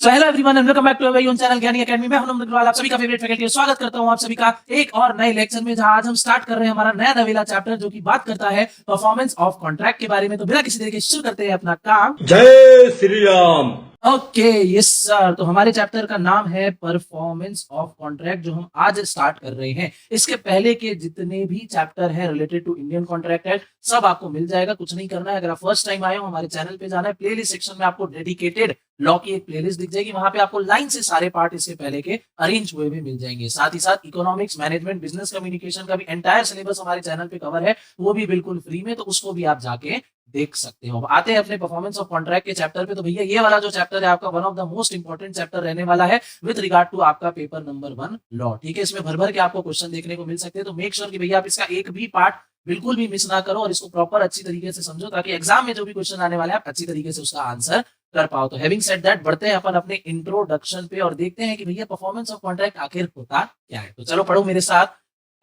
So hello everyone and welcome back to our channel Gyani academy में हम अग्रवाल आप सभी का फेवरेट फैकल्टी स्वागत करता हूं आप सभी का एक और नए लेक्चर में जहां आज हम स्टार्ट कर रहे हैं हमारा नया नवेला चैप्टर जो कि बात करता है परफॉर्मेंस ऑफ कॉन्ट्रैक्ट के बारे में। तो बिना किसी देरी के शुरू करते हैं अपना काम। जय Shri Ram. Okay yes sir, तो हमारे चैप्टर का नाम है परफॉर्मेंस ऑफ कॉन्ट्रैक्ट जो हम आज स्टार्ट कर रहे हैं। इसके पहले के जितने भी चैप्टर हैं related to Indian contract act सब आपको मिल जाएगा, कुछ नहीं करना है। अगर आप फर्स्ट टाइम आए हो हमारे चैनल पे जाना है, प्लेलिस्ट सेक्शन में आपको डेडिकेटेड लॉ की एक प्लेलिस्ट दिख जाएगी, वहां पे आपको लाइन से सारे पार्ट इसके पहले के अरेंज हुए भी मिल जाएंगे। साथ ही साथ इकोनॉमिक्स, मैनेजमेंट, बिजनेस कम्युनिकेशन का भी एंटायर सिलेबस हमारे चैनल पे कवर है, वो भी बिल्कुल फ्री में, तो उसको भी आप जाके देख सकते हो। आते हैं अपने परफॉर्मेंस ऑफ कॉन्ट्रैक्ट के चैप्टर पे। तो भैया ये वाला जो चैप्टर है आपका one of the most important chapter रहने वाला है विद रिगार्ड टू आपका पेपर नंबर 1 लॉ। ठीक है, इसमें भर भर के आपको क्वेश्चन देखने को मिल सकते हैं, तो मेक श्योर कि भैया आप इसका एक भी पार्ट बिल्कुल भी मिस ना करो और इसको प्रॉपर अच्छी तरीके से समझो ताकि एग्जाम में जो भी क्वेश्चन आने वाले हैं आप अच्छी तरीके से उसका आंसर कर पाओ। तो हैविंग सेड दैट बढ़ते हैं अपन अपने इंट्रोडक्शन पे और देखते हैं कि भैया परफॉर्मेंस ऑफ कॉन्ट्रैक्ट आखिर होता क्या है। तो चलो पढ़ो मेरे साथ।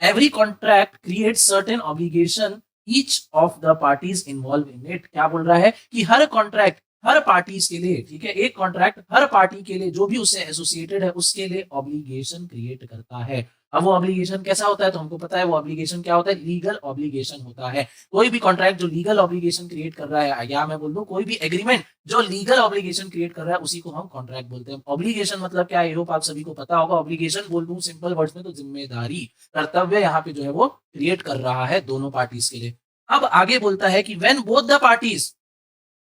Every contract creates certain obligation each of the parties involve in it. क्या बोल रहा है कि हर कॉन्ट्रैक्ट हर पार्टीज के लिए, ठीक है, एक कॉन्ट्रैक्ट हर पार्टी के लिए जो भी उससे एसोसिएटेड है उसके लिए ऑब्लिगेशन क्रिएट करता है। अब वो ऑब्लिगेशन कैसा होता है तो हमको पता है वो ऑब्लिगेशन क्या होता है, लीगल ऑब्लिगेशन होता है। कोई भी कॉन्ट्रैक्ट जो लीगल ऑब्लिगेशन क्रिएट कर रहा है, या मैं बोल दूं कोई भी एग्रीमेंट जो लीगल ऑब्लिगेशन क्रिएट कर रहा है उसी को हम कॉन्ट्रैक्ट बोलते हैं। ऑब्लिगेशन मतलब क्या है, होप आप सभी को पता होगा। ऑब्लिगेशन बोल दूं सिंपल वर्ड्स में तो जिम्मेदारी, कर्तव्य यहाँ पे जो है वो क्रिएट कर रहा है दोनों पार्टीज के लिए। अब आगे बोलता है कि when both the parties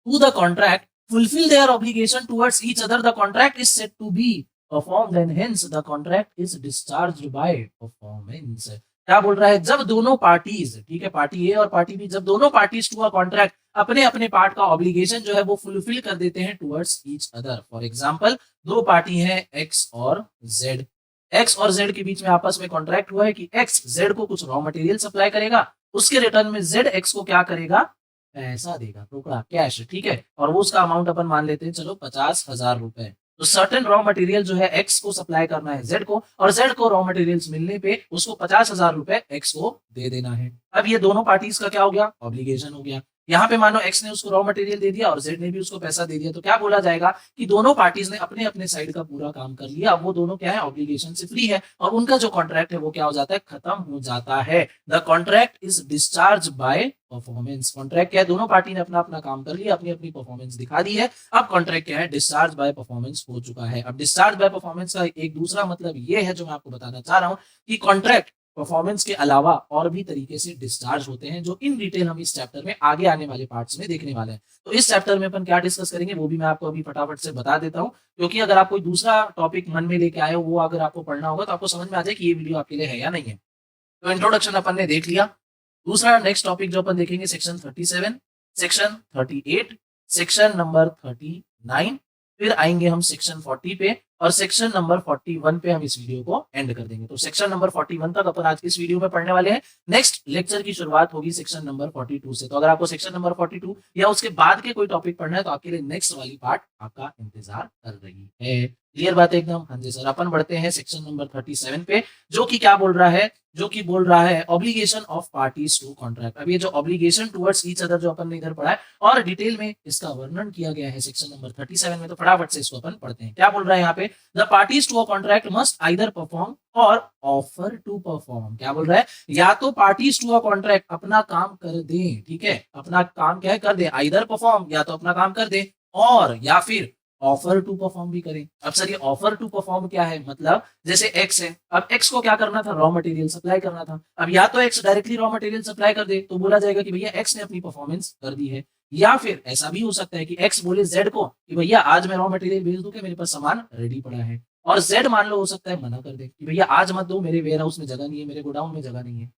to the contract fulfill their obligation towards each other, the contract is said to be performed and hence the contract is discharged by performance। क्या बोल रहा है, जब दोनों पार्टीज, ठीक है, पार्टी ए और पार्टी बी, जब दोनों पार्टीज टू अ कॉन्ट्रैक्ट अपने अपने पार्ट का ऑब्लिगेशन जो है वो फुलफिल कर देते हैं towards each other. For example दो पार्टी हैं एक्स और जेड। एक्स और जेड के बीच में आपस में कॉन्ट्रैक्ट हुआ है कि एक्स जेड को कुछ रॉ मटेरियल सप्लाई करेगा, उसके रिटर्न में जेड एक्स को क्या करेगा, पैसा देगा, टुकड़ा कैश, ठीक है, और वो उसका अमाउंट अपन मान लेते हैं चलो 50,000 रुपए। तो सर्टेन रॉ मटेरियल जो है एक्स को सप्लाई करना है जेड को, और जेड को रॉ मटेरियल्स मिलने पे उसको 50,000 रुपए एक्स को दे देना है। अब ये दोनों पार्टीज का क्या हो गया, ऑब्लिगेशन हो गया। यहाँ पे मानो एक्स ने उसको रॉ मटेरियल दे दिया और जेड ने भी उसको पैसा दे दिया, तो क्या बोला जाएगा कि दोनों पार्टीज ने अपने अपने साइड का पूरा काम कर लिया। अब वो दोनों क्या है, ऑब्लिगेशन से फ्री है और उनका जो कॉन्ट्रैक्ट है वो क्या हो जाता है, खत्म हो जाता है। The contract is discharge by performance. Contract क्या है, दोनों पार्टी ने अपना अपना काम कर लिया, अपनी अपनी परफॉर्मेंस दिखा दी है। अब कॉन्ट्रैक्ट क्या है, डिस्चार्ज बाय परफॉर्मेंस हो चुका है। अब डिस्चार्ज बाय परफॉर्मेंस का एक दूसरा मतलब ये है जो मैं आपको बताना चाह रहा हूँ कि कॉन्ट्रैक्ट परफॉर्मेंस के अलावा और भी तरीके से डिस्चार्ज होते हैं, जो इन डिटेल हम इस चैप्टर में आगे आने वाले पार्ट्स में देखने वाले हैं। तो इस चैप्टर में अपन क्या डिस्कस करेंगे वो भी मैं आपको अभी फटाफट से बता देता हूं, क्योंकि अगर आप कोई दूसरा टॉपिक मन में लेके आए हो वो अगर आपको पढ़ना होगा तो आपको समझ में आ जाए कि ये वीडियो आपके लिए है या नहीं है। तो इंट्रोडक्शन अपन ने देख लिया। दूसरा नेक्स्ट टॉपिक जो अपन देखेंगे सेक्शन 37, सेक्शन 38, सेक्शन नंबर 39, फिर आएंगे हम सेक्शन 40 पे और सेक्शन नंबर 41 पे हम इस वीडियो को एंड कर देंगे। तो सेक्शन नंबर 41 तक अपन आज इस वीडियो में पढ़ने वाले हैं। नेक्स्ट लेक्चर की शुरुआत होगी सेक्शन नंबर 42 से। तो अगर आपको सेक्शन नंबर 42 या उसके बाद के कोई टॉपिक पढ़ना है तो आपके लिए नेक्स्ट वाली पार्ट आपका इंतजार कर रही है। क्लियर बात है एकदम? हाँ जी सर। अपन बढ़ते हैं सेक्शन नंबर 37 पे, जो कि क्या बोल रहा है, जो कि बोल रहा है obligation of parties to contract. अब ये जो ऑब्लिगेशन टुवर्ड्स ईच अदर जो अपन ने इधर पढ़ा है और डिटेल में इसका वर्णन किया गया है सेक्शन नंबर 37 में, तो फटाफट से इसको अपन पढ़ते हैं। क्या बोल रहा है यहाँ पे, the parties to a contract must either perform or offer to perform. क्या बोल रहा है, या तो पार्टीज टू अ कॉन्ट्रैक्ट अपना काम कर दें, ठीक है, अपना काम क्या है कर दे, आइदर परफॉर्म या तो अपना काम कर दे, और या फिर ऑफर टू परफॉर्म भी करें। अब सर ये ऑफर टू परफॉर्म क्या है, मतलब जैसे एक्स है, अब एक्स को क्या करना था, रॉ मटेरियल सप्लाई करना था। अब या तो x directly raw material supply कर दे तो बोला जाएगा कि भैया एक्स ने अपनी परफॉर्मेंस कर दी है, या फिर ऐसा भी हो सकता है कि एक्स बोले जेड को कि भैया आज मैं रॉ मटेरियल भेज दूं कि मेरे पास सामान रेडी पड़ा है, और जेड मान लो हो सकता है मना कर दे कि भैया आज मत दो, मेरे वेयर हाउस में जगह नहीं है, मेरे गोडाउन में जगह नहीं है।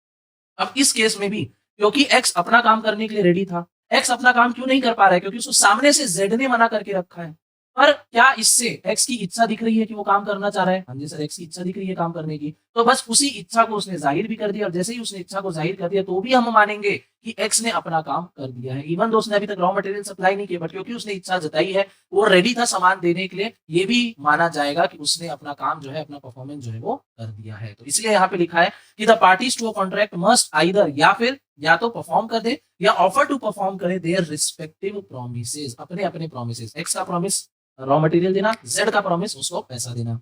अब इस केस में भी क्योंकि एक्स अपना काम करने के लिए रेडी था, एक्स अपना काम क्यों नहीं कर पा रहा है, क्योंकि उसको सामने से जेड ने मना करके रखा है। पर क्या इससे एक्स की इच्छा दिख रही है कि वो काम करना चाह रहा है? हाँ जी सर, एक्स की इच्छा दिख रही है काम करने की, तो बस उसी इच्छा को उसने जाहिर भी कर दिया, और जैसे ही उसने इच्छा को जाहिर कर दिया तो भी हम मानेंगे कि एक्स ने अपना काम कर दिया है। इवन दो उसने अभी तक रॉ मटेरियल सप्लाई नहीं किया, बट क्योंकि उसने इच्छा जताई है, वो रेडी था सामान देने के लिए, ये भी माना जाएगा कि उसने अपना काम जो है, अपना परफॉर्मेंस जो है वो कर दिया है। तो इसलिए यहाँ पे लिखा है कि the parties to a contract must either, या फिर या तो परफॉर्म कर दे या ऑफर टू परफॉर्म करे देयर रिस्पेक्टिव प्रोमिसेस, अपने अपने प्रोमिसेस। एक्स का प्रॉमिस रॉ मटेरियल देना, जेड का प्रॉमिस उसको पैसा देना।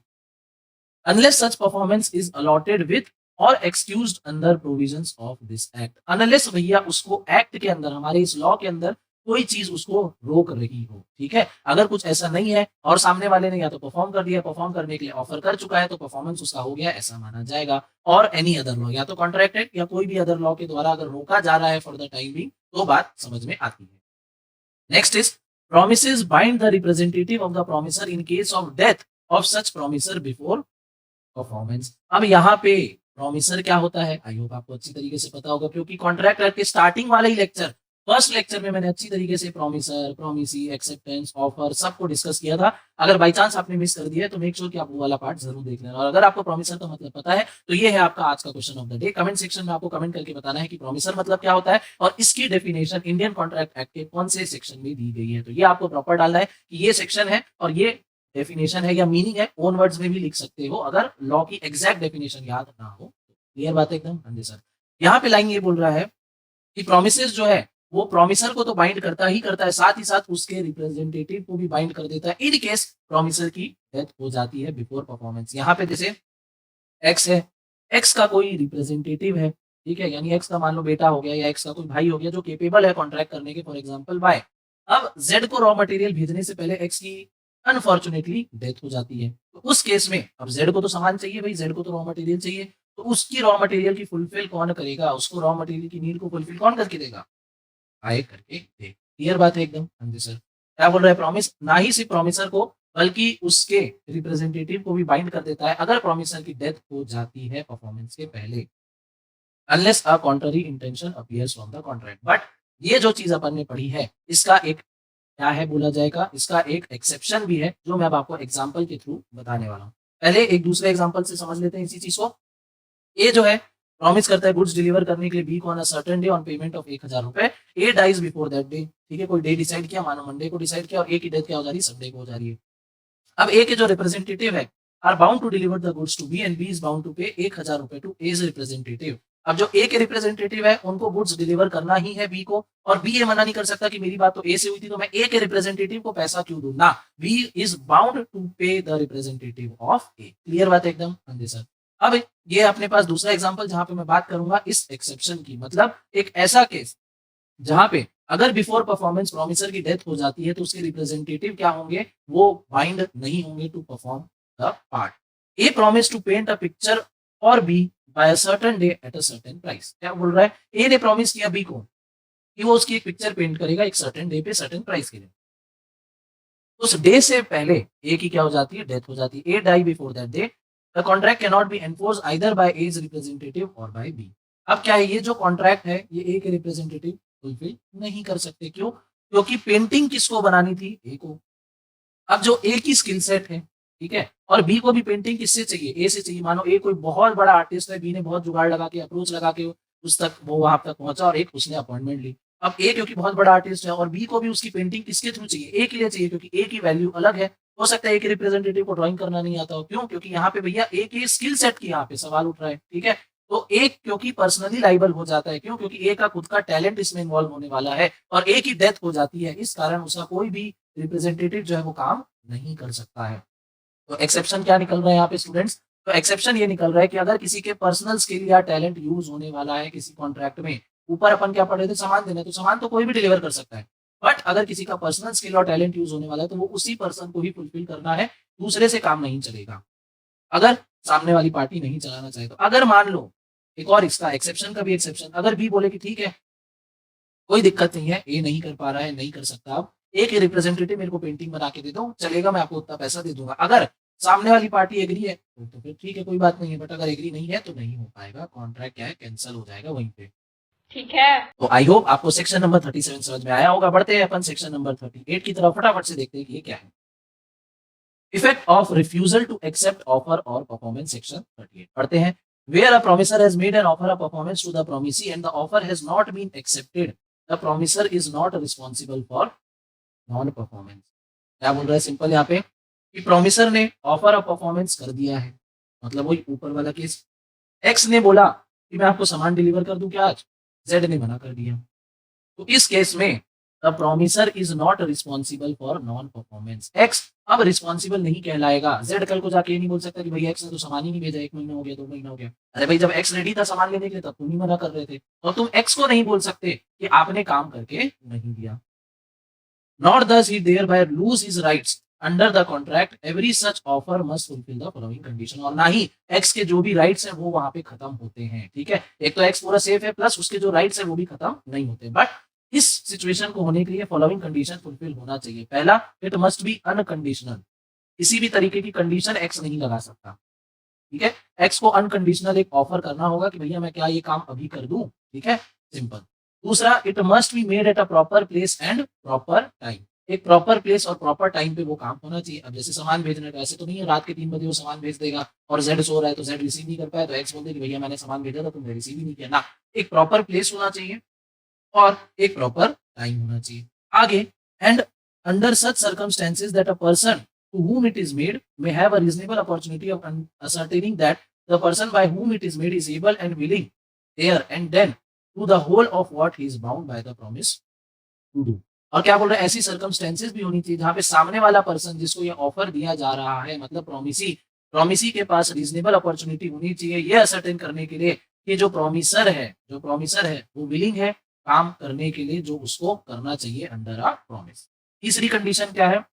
Unless such performance is allotted with और excused under provisions of this act, unless भैया उसको एक्ट के अंदर, हमारे इस लॉ के अंदर कोई चीज उसको रोक रही हो, ठीक है। अगर कुछ ऐसा नहीं है और सामने वाले ने या तो परफॉर्म कर दिया, परफॉर्म करने के लिए ऑफर कर चुका है, तो परफॉर्मेंस उसका हो गया ऐसा माना जाएगा। और एनी अदर लॉ, या तो कॉन्ट्रैक्ट एक्ट या कोई भी अदर लॉ के द्वारा अगर रोका जा रहा है फॉर द टाइम बिंग, तो बात समझ में आती है। Next is promises bind the representative of the promisor in case of death of such promisor before performance। अब यहाँ पे promisor क्या होता है, आई होप आपको अच्छी तरीके से पता होगा, क्योंकि कॉन्ट्रैक्ट एक्ट के स्टार्टिंग वाले ही लेक्चर, फर्स्ट लेक्चर में मैंने अच्छी तरीके से प्रोमिसर, प्रोमिसी, एक्सेप्टेंस, ऑफर सबको डिस्कस किया था। अगर बाई चांस आपने मिस कर दिया है तो मेक श्योर कि आप वो वाला पार्ट जरूर देख लेना। और अगर आपको प्रोमिसर का मतलब पता है तो ये है आपका आज का question of the day. Comment section में आपको कमेंट करके बताना है कि प्रोमिसर मतलब क्या होता है और इसकी डेफिनेशन इंडियन कॉन्ट्रैक्ट एक्ट के कौन से सेक्शन में दी गई है। तो ये आपको प्रॉपर डालना है कि ये सेक्शन है और ये डेफिनेशन है या मीनिंग है, ओन वर्ड्स में भी लिख सकते हो अगर लॉ की एग्जैक्ट डेफिनेशन याद ना हो। क्लियर बात है एकदम? हाँ जी सर। यहाँ पे लाइन ये बोल रहा है कि प्रोमिसेस जो है वो प्रोमिसर को तो बाइंड करता ही करता है, साथ ही साथ उसके रिप्रेजेंटेटिव को भी बाइंड कर देता है इन केस प्रोमिसर की डेथ हो जाती है बिफोर परफॉर्मेंस। यहाँ पे जैसे एक्स है, एक्स का कोई रिप्रेजेंटेटिव है, ठीक है, यानी एक्स का मान लो बेटा हो गया या एक्स का कोई भाई हो गया जो केपेबल है कॉन्ट्रैक्ट करने के, फॉर एग्जांपल बाय। अब जेड को रॉ मटेरियल भेजने से पहले एक्स की अनफॉर्चुनेटली डेथ हो जाती है, तो उस केस में अब जेड को तो सामान चाहिए भाई, जेड को तो रॉ मटेरियल चाहिए, तो उसकी रॉ मटेरियल की फुलफिल कौन करेगा, उसको रॉ मटेरियल की नीड को फुलफिल कौन करके देगा, आए करके दे। क्लियर बात है एकदम? हाँ जी सर। क्या बोल रहा है, प्रॉमिस ना ही सिर्फ प्रॉमिसर को बल्कि उसके रिप्रेजेंटेटिव को भी बाइंड कर देता है अगर प्रॉमिसर की डेथ हो जाती है परफॉर्मेंस के पहले, unless a contrary intention appears from the contract. But ये जो चीज अपन ने पढ़ी है इसका एक क्या है बोला जाएगा, इसका एक एक्सेप्शन भी है जो मैं अब आपको एग्जांपल के थ्रू बताने वाला हूँ। पहले एक दूसरे एग्जांपल से समझ लेते हैं इसी चीज को। ए जो है प्रॉमिस करता है गुड्स डिलीवर करने के लिए बी को on a certain day on payment of 1000 रुपए। ए डाइज बिफोर दैट डे, ठीक है, कोई डे डिसाइड किया, मानो मंडे को डिसाइड किया और ए की डेथ क्या हो जा रही है, संडे को हो जा रही है। अब ए के जो रिप्रेजेंटेटिव है are bound to deliver the goods to B and B is bound to pay 1000 रुपए टू एज रिप्रेजेंटेटिव। अब जो ए के रिप्रेजेंटेटिव है उनको गुड्स डिलीवर करना ही है बी को, और बी ये मना नहीं कर सकता कि मेरी बात तो ए से हुई थी तो मैं ए के रिप्रेजेंटेटिव को पैसा क्यों दूं ना, बी इज बाउंड टू पे the representative of A. Clear बात है एकदम? हाँ जी सर। अब ये अपने पास दूसरा एग्जांपल जहां पे मैं बात करूंगा इस एक्सेप्शन की, मतलब एक ऐसा केस जहां पे अगर बिफोर परफॉर्मेंस प्रोमिसर की डेथ हो जाती है तो उसके रिप्रेजेंटेटिव क्या होंगे, वो बाइंड नहीं होंगे to perform the part. A promise to paint a picture और B by a certain day at a certain price. क्या बोल रहा है, ए ने प्रॉमिस किया बी को कि वो उसकी एक पिक्चर पेंट करेगा एक सर्टेन डे पे सर्टेन प्राइस के लिए। उस डे से पहले ए की क्या हो जाती है, डेथ हो जाती है। A die before that day, the contract can not be enforce either by A's representative और बाय बी। अब क्या है, ये जो कॉन्ट्रैक्ट है ये ए के रिप्रेजेंटेटिव फुलफिल नहीं कर सकते। क्यों? क्योंकि पेंटिंग किसको बनानी थी, ए को। अब जो ए की स्किल सेट है, ठीक है, और बी को भी पेंटिंग किससे चाहिए, ए से चाहिए। मानो ए कोई बहुत बड़ा आर्टिस्ट है, बी ने बहुत जुगाड़ लगा के अप्रोच लगा के उस तक वो वहां तक पहुंचा और एक उसने अपॉइंटमेंट ली। अब ए क्योंकि बहुत बड़ा आर्टिस्ट है और बी को भी उसकी पेंटिंग किसके थ्रू चाहिए, ए के लिए चाहिए, क्योंकि ए की वैल्यू अलग है। हो सकता है ए के रिप्रेजेंटेटिव को ड्राइंग करना नहीं आता हो, क्यों? क्योंकि यहाँ पे भैया ए के स्किल सेट की यहाँ पे सवाल उठ रहा है, ठीक है। तो ए क्योंकि पर्सनली लाइबल हो जाता है, क्यों? क्योंकि ए का खुद का टैलेंट इसमें इन्वॉल्व होने वाला है और ए की डेथ हो जाती है, इस कारण उसका कोई भी रिप्रेजेंटेटिव जो है वो काम नहीं कर सकता है। तो एक्सेप्शन क्या निकल रहा है यहाँ पे स्टूडेंट्स, तो एक्सेप्शन ये निकल रहा है कि अगर किसी के पर्सनल स्किल या टैलेंट यूज होने वाला है किसी कॉन्ट्रैक्ट में, ऊपर अपन क्या पढ़ रहे थे, सामान देना है, तो सामान तो कोई भी डिलीवर कर सकता है, बट अगर किसी का पर्सनल स्किल और टैलेंट यूज होने वाला है तो वो उसी पर्सन को ही फुलफिल करना है, दूसरे से काम नहीं चलेगा अगर सामने वाली पार्टी नहीं चलाना चाहे तो। अगर मान लो एक और इसका एक्सेप्शन का भी एक्सेप्शन, अगर बी बोले कि ठीक है कोई दिक्कत नहीं है, ए नहीं कर पा रहा है, नहीं कर सकता, अब ए के रिप्रेजेंटेटिव मेरे को पेंटिंग बना के दे दो, चलेगा, मैं आपको उतना पैसा दे दूंगा। अगर सामने वाली पार्टी एग्री है तो फिर ठीक है, कोई बात नहीं है, बट अगर एग्री नहीं है तो नहीं हो पाएगा, कॉन्ट्रैक्ट क्या है, कैंसिल हो जाएगा वहीं पे। ठीक है। तो आई होप आपको सेक्शन नंबर 37 समझ में आया होगा। बढ़ते हैं अपन सेक्शन नंबर 38 की तरफ, फटाफट से देखते हैं कि ये क्या है। Effect of refusal to accept offer और परफॉर्मेंस, सेक्शन 38 पढ़ते हैं। Where a promisor has made an offer of performance to the promisee and the offer has not been accepted, the promisor is not responsible for non-performance। क्या बोल रहा है simple यहाँ पे कि प्रोमिसर ने ऑफर ऑफ परफॉर्मेंस कर दिया है, मतलब वही ऊपर वाला केस, एक्स ने बोला कि मैं आपको सामान डिलीवर कर दूं क्या आज, जेड ने मना कर दिया। तो इस केस में the promisor is not responsible for non performance. X अब रिस्पॉन्सिबल नहीं कहलाएगा। जेड कल को जाके ये नहीं बोल सकता कि भाई एक्स ने तो सामान ही नहीं भेजा, 1 महीना हो गया, 2 महीना हो गया। अरे भाई जब एक्स रेडी था सामान लेने के लिए तब तुम ही मना कर रहे थे, और तुम एक्स को नहीं बोल सकते कि आपने काम करके नहीं दिया। Nor does he thereby lose his rights under the contract. Every such offer must fulfill the following condition। और ना ही एक्स के जो भी राइट्स हैं वो वहां पे खत्म होते हैं, ठीक है। एक तो एक्स पूरा सेफ है, प्लस उसके जो राइट्स हैं वो भी खत्म नहीं होते। बट इस सिचुएशन को होने के लिए फॉलोइंग कंडीशन फुलफिल होना चाहिए। पहला, इट मस्ट बी अनकंडीशनल। किसी भी तरीके की कंडीशन एक्स नहीं लगा सकता, ठीक है। एक्स को अनकंडीशनल एक ऑफर करना होगा कि भैया मैं क्या ये काम अभी कर दूं, ठीक है, सिंपल। दूसरा, it must be made at a proper place and proper time. एक प्रॉपर प्लेस और प्रॉपर टाइम पे वो काम होना चाहिए। अब जैसे सामान भेजना है, ऐसे तो नहीं है रात के 3 बजे वो सामान भेज देगा और जेड सो रहा है तो जेड रिसीव नहीं कर पाया तो एक्स बोल दे कि भैया मैंने सामान भेजा था तुमने रिसीव ही नहीं किया। ना, एक प्रॉपर प्लेस होना चाहिए और एक प्रॉपर टाइम होना चाहिए। आगे, and under such circumstances that a person to whom it is made may have a reasonable opportunity of ascertaining that the person by whom it is made is able and willing there and then to the whole of what he is bound by the promise to do। और क्या बोल रहे हैं, ऐसी circumstances भी होनी चाहिए जहां पे सामने वाला पर्सन जिसको ये ऑफर दिया जा रहा है, मतलब प्रॉमिसी के पास रीजनेबल अपॉर्चुनिटी होनी चाहिए ये असर्टेन करने के लिए कि जो प्रॉमिसर है वो विलिंग है काम करने के लिए जो उसको करना चाहिए अंडर अ प्रॉमिस। तीसरी कंडीशन क्या है,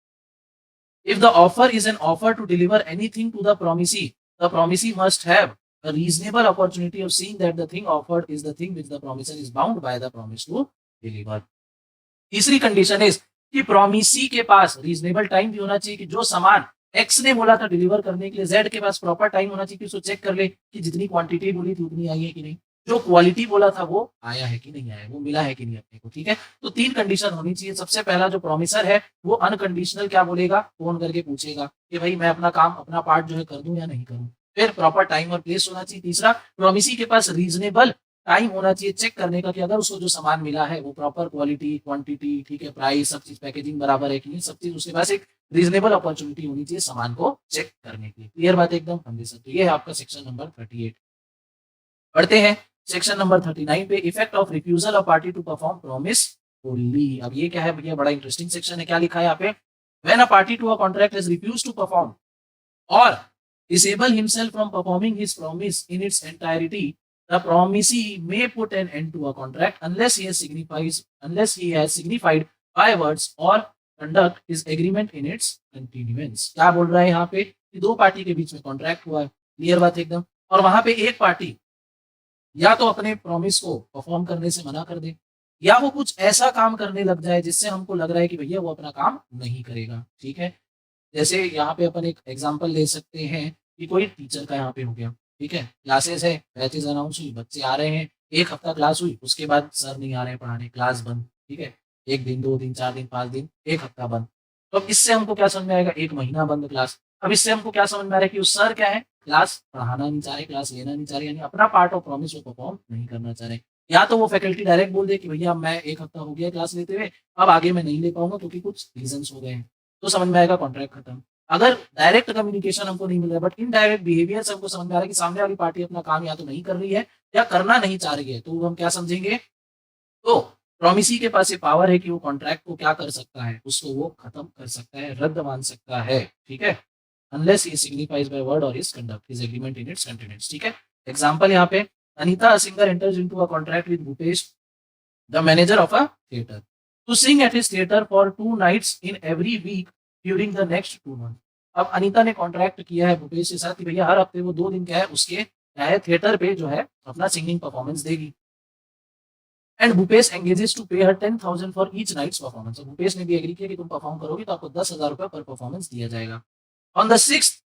if the offer is an offer to deliver anything to the promisee must have a reasonable opportunity of seeing that the thing offered is the thing which the promisor is bound by the promise to deliver। तीसरी condition is कि promisee के पास reasonable time भी होना चाहिए कि जो सामान x ने बोला था डिलीवर करने के लिए, जेड के पास प्रॉपर टाइम होना चाहिए कि उसको चेक कर ले कि जितनी क्वांटिटी बोली थी उतनी आई है कि नहीं, जो क्वालिटी बोला था वो आया है कि नहीं आया, वो मिला है कि नहीं अपने को, ठीक है। तो 3 कंडीशन होनी चाहिए। सबसे पहला, जो प्रोमिसर है वो अनकंडीशनल क्या बोलेगा, फोन करके पूछेगा कि भाई मैं अपना काम अपना पार्ट जो है कर दूं या नहीं करूं। फिर प्रॉपर टाइम और प्लेस होना चाहिए। तीसरा, प्रोमिसी के पास रीजनेबल टाइम होना चाहिए चेक करने का कि अगर उसको जो सामान मिला है वो प्रॉपर क्वालिटी, क्वांटिटी, ठीक है, प्राइस, सब चीज, पैकेजिंग बराबर है कि नहीं, सब चीज उसके पास एक रीजनेबल अपॉर्चुनिटी होनी चाहिए सामान को चेक करने की। क्लियर बात एकदम, हम दे सकते। ये है आपका सेक्शन नंबर 38। पढ़ते हैं सेक्शन नंबर 39 पे, effect of refusal of party to perform promise fully. अब ये क्या है भैया, बड़ा इंटरेस्टिंग सेक्शन है। क्या लिखा है यहाँ पे, when a party to a contract has refused to perform or disable himself from performing his promise in its entirety, the promisee may put an end to a contract unless he has signified by words or conduct his agreement in its continuance। क्या बोल रहा है यहाँ पे कि दो party के बीच में कॉन्ट्रैक्ट हुआ है, क्लियर बात एकदम, और वहां पे एक पार्टी या तो अपने प्रॉमिस को परफॉर्म करने से मना कर दे या वो कुछ ऐसा काम करने लग जाए जिससे हमको लग रहा है कि भैया वो अपना काम नहीं करेगा, ठीक है। जैसे यहाँ पे अपन एक एग्जांपल ले सकते हैं कि कोई टीचर का यहाँ पे हो गया, ठीक है, क्लासेस है, बैचेस अनाउंस हुई, बच्चे आ रहे हैं, 1 हफ्ता क्लास हुई, उसके बाद सर नहीं आ रहे हैं पढ़ाने, क्लास बंद, ठीक है, 1 दिन, 2 दिन, 4 दिन, 5 दिन, 1 हफ्ता बंद। तो अब इससे हमको क्या समझ में आएगा, 1 महीना बंद क्लास। अब इससे हमको क्या समझ में आ रहा है कि उस सर क्या है, क्लास पढ़ाना नहीं चाह रहे, क्लास लेना नहीं चाह रहे, यानी अपना पार्ट ऑफ प्रॉमिस वो परफॉर्म नहीं करना चाह रहे। या तो वो फैकल्टी डायरेक्ट बोल दे कि भैया मैं 1 हफ्ता हो गया क्लास लेते हुए, अब आगे मैं नहीं ले पाऊंगा क्योंकि कुछ रीजंस हो गए हैं, तो समझ में आएगा कॉन्ट्रैक्ट खत्म। अगर डायरेक्ट कम्युनिकेशन हमको नहीं मिल रहा है बट इनडायरेक्ट बिहेवियर से हमको समझ में आ रहा है कि सामने वाली पार्टी अपना काम या तो नहीं कर रही है या करना नहीं चाह रही है, तो हम क्या समझेंगे, तो प्रॉमिसी के पास ये पावर है कि वो कॉन्ट्रैक्ट को क्या कर सकता है, उसको वो खत्म कर सकता है, रद्द मान सकता है, ठीक है, unless he signifies by word और his conduct his agreement in its continuous, ठीक है। एग्जांपल यहाँ पे, Anita singer enters into a contract with Bhupesh the manager of a theatre to sing at his theatre for 2 nights in every week during the next 2 month. अब अनीता ने contract किया है भूपेश के साथ कि भैया हर हफ्ते वो 2 दिन क्या है उसके क्या है थिएटर पे जो है अपना सिंगिंग परफॉर्मेंस देगी। And Bhupesh engages to pay her 10,000 for each night's performance. Bhupesh ने भी एग्री किया कि तुम परफॉर्म करोगे तो आपको 10,000 रुपए पर परफॉर्मेंस दिया जाएगा। On the 6th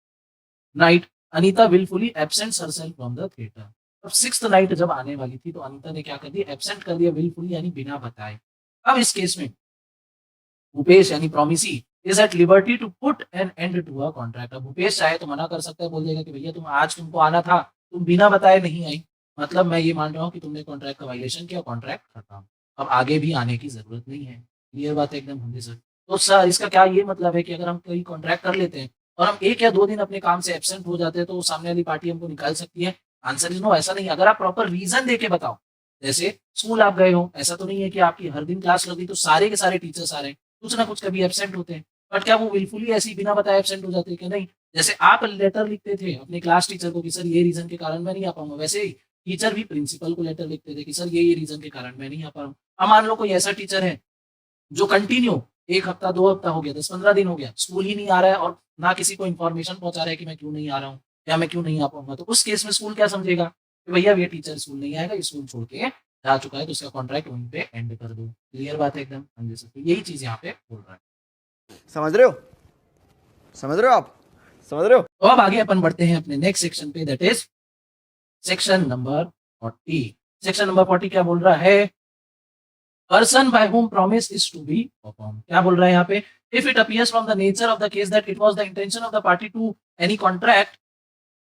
night Anita wilfully absents herself from the theatre. अब 6th नाइट जब आने वाली थी तो अनीता ने क्या कर दिया, एब्सेंट कर दिया विलफुली, यानी बिना बताए। अब इस केस में भूपेश यानी promisee is at liberty to put an end to a contract. अब भूपेश चाहे तो मना कर सकता है, बोल देगा कि भैया तुम आज तुमको आना था, तुम बिना बताए नहीं आई, मतलब मैं ये मान रहा हूँ कि तुमने कॉन्ट्रैक्ट का वायलेशन किया, कॉन्ट्रैक्ट खत्म, अब आगे भी आने की जरूरत नहीं है। क्लियर बात है एकदम होंगे सर। तो सर इसका क्या ये मतलब है कि अगर हम कोई कॉन्ट्रैक्ट कर लेते हैं और हम 1 या 2 दिन अपने काम से एब्सेंट हो जाते हैं तो सामने वाली पार्टी हमको निकाल सकती है? आंसर इज नो, ऐसा नहीं। अगर आप प्रॉपर रीजन दे के बताओ, जैसे स्कूल आप गए हो, ऐसा तो नहीं है कि आपकी हर दिन क्लास लग रही तो सारे के सारे टीचर्स आ रहे हैं, कुछ ना कुछ कभी एब्सेंट होते हैं, बट क्या वो विलफुली ऐसे ही बिना बताए एब्सेंट हो जाते हैं? क्या नहीं। जैसे आप लेटर लिखते थे अपने क्लास टीचर को कि सर ये रीजन के कारण मैं नहीं आ पाऊंगा, वैसे ही टीचर भी प्रिंसिपल को लेटर लिखते थे कि सर ये रीजन के कारण मैं नहीं आ पा रहा हूँ। अब मान लो कोई ऐसा टीचर है जो कंटिन्यू 1 हफ्ता 2 हफ्ता हो गया, 10-15 दिन हो गया, स्कूल ही नहीं आ रहा है और ना किसी को इन्फॉर्मेशन पहुँचा रहा है कि मैं क्यों नहीं आ रहा हूँ या मैं क्यों नहीं आ पाऊँगा। तो उस केस में स्कूल क्या समझेगा कि भैया ये टीचर स्कूल नहीं आएगा, ये स्कूल छोड़ के जा चुका है, तो उसका कॉन्ट्रैक्ट वहीं पे एंड कर दो। क्लियर बात है एकदम? हाँ जी सर, तो यही चीज़ यहाँ पे बोल रहा है। समझ रहे हो? समझ रहे हो आप? समझ रहे हो? तो अब आगे अपन बढ़ते हैं अपने नेक्स्ट सेक्शन पे, that is section number 40। Section number 40 क्या बोल रहा है? Person by whom promise is to be performed। क्या बोल रहा है यहाँ पे? If it appears from the nature of the case that it was the intention of the party to any contract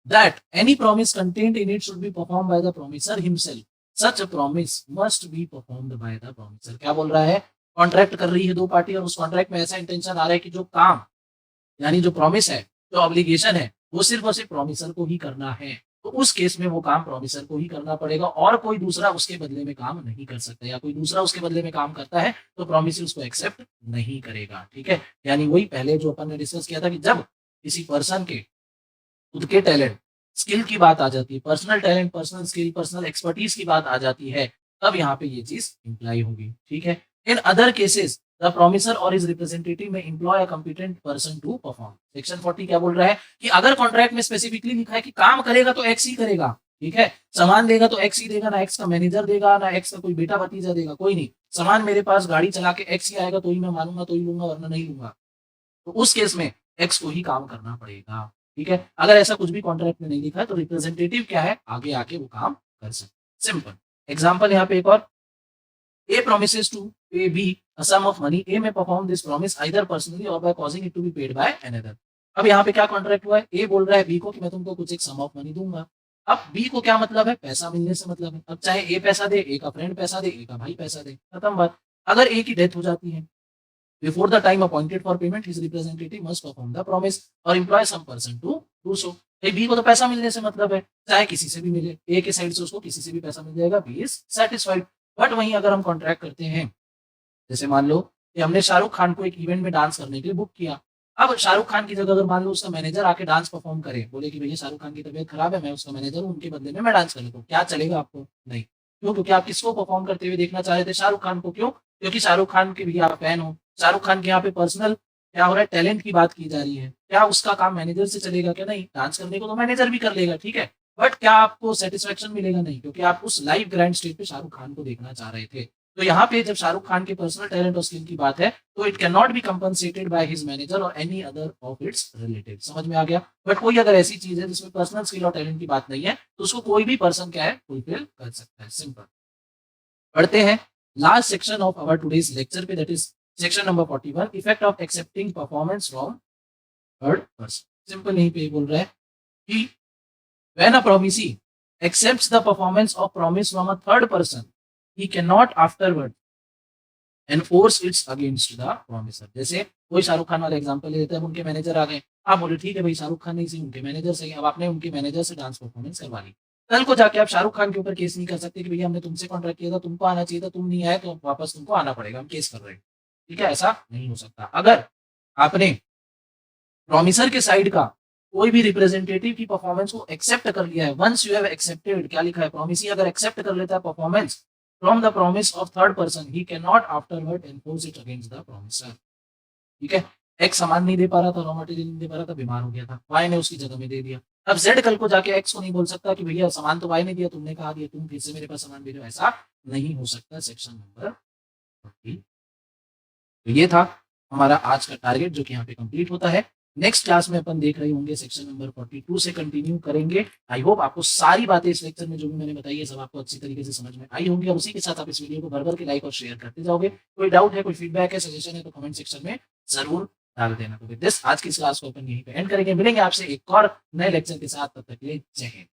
that any promise contained in it should be performed by the promiser himself, such a promise must be performed by the promiser। क्या बोल रहा है? Contract कर रही है दो party और उस कॉन्ट्रैक्ट में ऐसा इंटेंशन आ रहा है कि जो काम यानी जो प्रॉमिस है, जो ऑब्लिगेशन है, वो सिर्फ और सिर्फ प्रॉमिसर को ही करना है। तो उस केस में वो काम प्रॉमिसर को ही करना पड़ेगा और कोई दूसरा उसके बदले में काम नहीं कर सकता, या कोई दूसरा उसके बदले में काम करता है तो प्रॉमिसर उसको एक्सेप्ट नहीं करेगा। ठीक है, यानी वही पहले जो अपन ने डिस्कस किया था कि जब किसी पर्सन के खुद के टैलेंट स्किल की बात आ जाती है, personal talent, personal skill, personal expertise की बात आ जाती है, तब यहाँ पे ये चीज इंप्लाई होगी। ठीक है, in other cases the promisor or his representative may employ a competent person to perform. Section 40 क्या बोल रहा है कि अगर कॉन्ट्रैक्ट में स्पेसिफिकली लिखा है कि काम करेगा तो एक्स ही करेगा, ठीक है, सामान देगा तो एक्स ही देगा, ना एक्स का मैनेजर देगा, ना एक्स का कोई बेटा भतीजा देगा, कोई नहीं, सामान मेरे पास गाड़ी चला के एक्स ही आएगा तो ही मैं मानूंगा, तो ही लूंगा, वरना नहीं लूंगा। तो उस केस में एक्स को ही काम करना पड़ेगा। ठीक है, अगर ऐसा कुछ भी कॉन्ट्रैक्ट में नहीं लिखा है तो रिप्रेजेंटेटिव क्या है, आगे आके वो काम कर सकते। सिंपल एग्जाम्पल यहाँ पे एक और, A promises to pay B a sum of money. A may perform this promise either personally or by causing it to be paid by another। अब यहाँ पे क्या कॉन्ट्रैक्ट हुआ है? A बोल रहा है B को कि मैं तुमको कुछ एक सम ऑफ मनी दूंगा। अब B को क्या मतलब है? पैसा मिलने से मतलब है। अब चाहे A पैसा दे, A का फ्रेंड पैसा दे, A का भाई पैसा दे, खत्म बात। अगर A की डेथ हो जाती है, before the time appointed for payment his representative must perform the promise और employ some person to do so. B को तो पैसा मिलने से मतलब है, चाहे किसी से भी मिले, ए के साइड से उसको किसी से भी पैसा मिल जाएगा, बी इज सेटिस्फाइड। बट वहीं अगर हम कॉन्ट्रैक्ट करते हैं, जैसे मान लो कि हमने शाहरुख खान को एक इवेंट में डांस करने के लिए बुक किया। अब शाहरुख खान की जगह अगर मान लो उसका मैनेजर आके डांस परफॉर्म करे, बोले कि भैया शाहरुख खान की तबीयत खराब है, मैं उसका मैनेजर हूँ, उनके बदले में मैं डांस कर लेता हूँ, क्या चलेगा आपको? नहीं। क्यों? क्योंकि आप किसको परफॉर्म करते हुए देखना चाह रहे थे? शाहरुख खान को। क्यों? क्योंकि शाहरुख खान के भी आप फैन हो। शाहरुख खान के यहाँ पे पर्सनल क्या हो रहा है, टैलेंट की बात की जा रही है। क्या उसका काम मैनेजर से चलेगा? क्या नहीं, डांस करने को तो मैनेजर भी कर लेगा, ठीक है, बट क्या आपको सेटिस्फेक्शन मिलेगा? नहीं, क्योंकि आप उस लाइव ग्रैंड स्टेज पे शाहरुख खान को देखना चाह रहे थे। तो यहाँ पे जब शाहरुख खान के पर्सनल टैलेंट और स्किल की बात है तो it can not be compensated by his manager और any other of its relative. समझ में आ गया? बट कोई अगर ऐसी चीज है जिसमें पर्सनल स्किल और टैलेंट की बात नहीं है तो उसको कोई भी पर्सन क्या है, फुलफिल कर सकता है। सिंपल। पढ़ते हैं last section of our today's lecture पे, that is section number 41, effect of accepting performance from third person. Simple यहीं पे बोल रहा है कि when a promisee accepts the performance of promise from a third person, he cannot afterward enforce it against the promiser। जैसे कोई शाहरुख खान वाला example ले लेते हैं, अब उनके मैनेजर आ गए, आप बोले ठीक है भाई शाहरुख खान नहीं सही, उनके मैनेजर सही। अब आपने उनके मैनेजर से डांस परफॉर्मेंस करवा ली, कल को जाके आप शाहरुख खान के ऊपर केस नहीं कर सकते कि भैया हमने तुमसे कॉन्ट्रैक्ट किया था, तुमको आना चाहिए था, तुम नहीं आए तो वापस तुमको आना पड़ेगा, हम केस कर रहे हैं। ठीक है, ऐसा नहीं हो सकता। अगर आपने प्रॉमिसर के साइड का कोई भी रिप्रेजेंटेटिव की परफॉर्मेंस को एक्सेप्ट कर लिया है, वंस यू हैव एक्सेप्टेड, क्या लिखा है, प्रॉमिसी अगर एक्सेप्ट कर लेता है performance from the promise of third person, he can not afterward enforce it against the promiser. ठीक है, एक्स सामान नहीं दे पा रहा था, रॉ मटेरियल नहीं दे पा रहा था, बीमार हो गया था, वाई ने उसकी जगह में दे दिया। अब जेड कल को जाके एक्स को नहीं बोल सकता कि भैया सामान तो वाई ने दिया, तुमने कहा दिया, तुम फिर से मेरे पास सामान भेजो, ऐसा नहीं हो सकता। Section number 40। तो ये था हमारा आज का टारगेट जो कि यहाँ पे कंप्लीट होता है। नेक्स्ट क्लास में अपन देख रहे होंगे सेक्शन नंबर 42 से कंटिन्यू करेंगे। आई होप आपको सारी बातें इस लेक्चर में जो भी मैंने बताई है सब आपको अच्छी तरीके से समझ में आई होंगी और उसी के साथ आप इस वीडियो को भर भर के लाइक और शेयर करते जाओगे। कोई डाउट है, कोई फीडबैक है, सजेशन है तो कमेंट सेक्शन में जरूर डाल देना। तो विद दिस आज की इस क्लास को अपन यहीं पे एंड करेंगे। मिलेंगे आपसे एक और नए लेक्चर के साथ, तब तक के लिए जय हिंद।